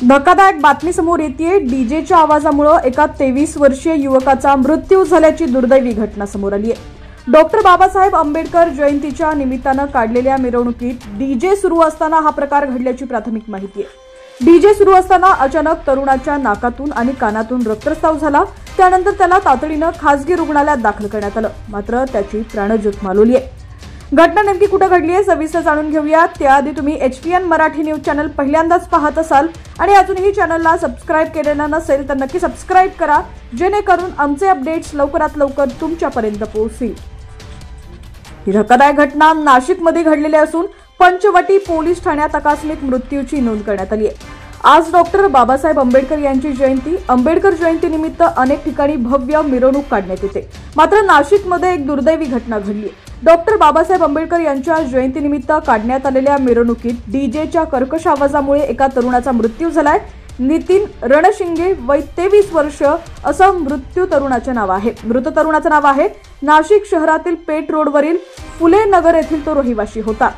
धक्कादायक बातमी समोर येते। डीजेच्या आवाजामुळे एका 23 वर्षीय युवकाचा मृत्यू झाल्याची दुर्दैवी घटना समोर आली आहे। डॉक्टर बाबासाहेब आंबेडकर जयंतीच्या निमित्तानं काढलेल्या मिरवणुकीत डीजे सुरू असताना हा प्रकार घडल्याची प्राथमिक माहिती आहे। डीजे सुरू असताना अचानक तरुणाच्या नाकातून आणि कानातून रक्तस्राव झाला। त्यानंतर त्याला तातडीनं खासगी रुग्णालयात दाखल करण्यात आलं, मात्र त्याची प्राणज्योत मालवली आहे। घटना नेमकी कुठे घडली आहे सविस्तर जाणून घेऊया। त्याआधी तुम्ही HPN मराठी न्यूज चॅनल पहिल्यांदाच पाहत असाल आणि अजूनही चॅनलला सबस्क्राइब केलेलं नसेल तर नक्की सबस्क्राइब करा, जेणेकरून आमचे अपडेट्स लवकरात लवकर तुमच्यापर्यंत पोहोचतील। ही धक्कादायक घटना नाशिकमध्ये घडलेली असून पंचवटी पोलीस ठाण्यात आकस्मिक मृत्यूची नोंद करण्यात आली आहे। आज डॉक्टर बाबासाहेब आंबेडकर यांची जयंती। आंबेडकर जयंतीनिमित्त अनेक ठिकाणी भव्य मिरवणूक काढण्यात येते, मात्र नाशिकमध्ये एक दुर्दैवी घटना घडली। डॉक्टर बाबासाहेब आंबेडकर यांच्या जयंतीनिमित्त काढण्यात आलेल्या मिरवणुकीत डीजेच्या कर्कश आवाजामुळे एका तरुणाचा मृत्यू झालाय। नितीन रणशिंगे वय 23 वर्ष असं मृत तरुणाचं नाव आहे। नाशिक शहरातील पेठ रोडवरील फुले नगर येथील तो रहिवासी होता।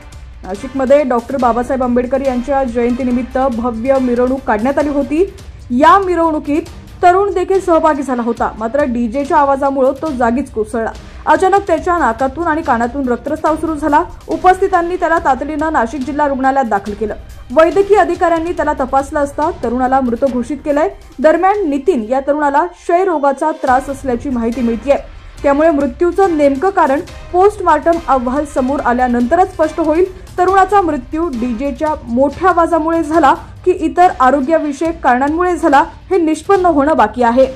नाशिकमध्ये डॉक्टर बाबासाहेब आंबेडकर यांच्या जयंतीनिमित्त भव्य मिरवणूक काढण्यात आली होती। या मिरवणुकीत तरुण देखील सहभागी झाला होता, मात्र डीजेच्या आवाजामुळे तो जागीच कोसळला। अचानक त्याच्या नाकातून आणि कानातून रक्तस्राव सुरू झाला। उपस्थितांनी त्याला तातडीनं नाशिक जिल्हा रुग्णालयात दाखल केलं। वैद्यकीय अधिकाऱ्यांनी त्याला तपासलं असता तरुणाला मृत घोषित केलंय। दरम्यान नितीन या तरुणाला क्षयरोगाचा त्रास असल्याची माहिती मिळतेय, त्यामुळे मृत्यूचं नेमकं कारण पोस्टमार्टम अहवाल समोर आल्यानंतरच स्पष्ट होईल। तरुणाचा मृत्यू डीजेच्या मोठ्या आवाजामुळे झाला की इतर आरोग्यविषयक कारणांमुळे झाला हे निष्पन्न होणं बाकी आहे।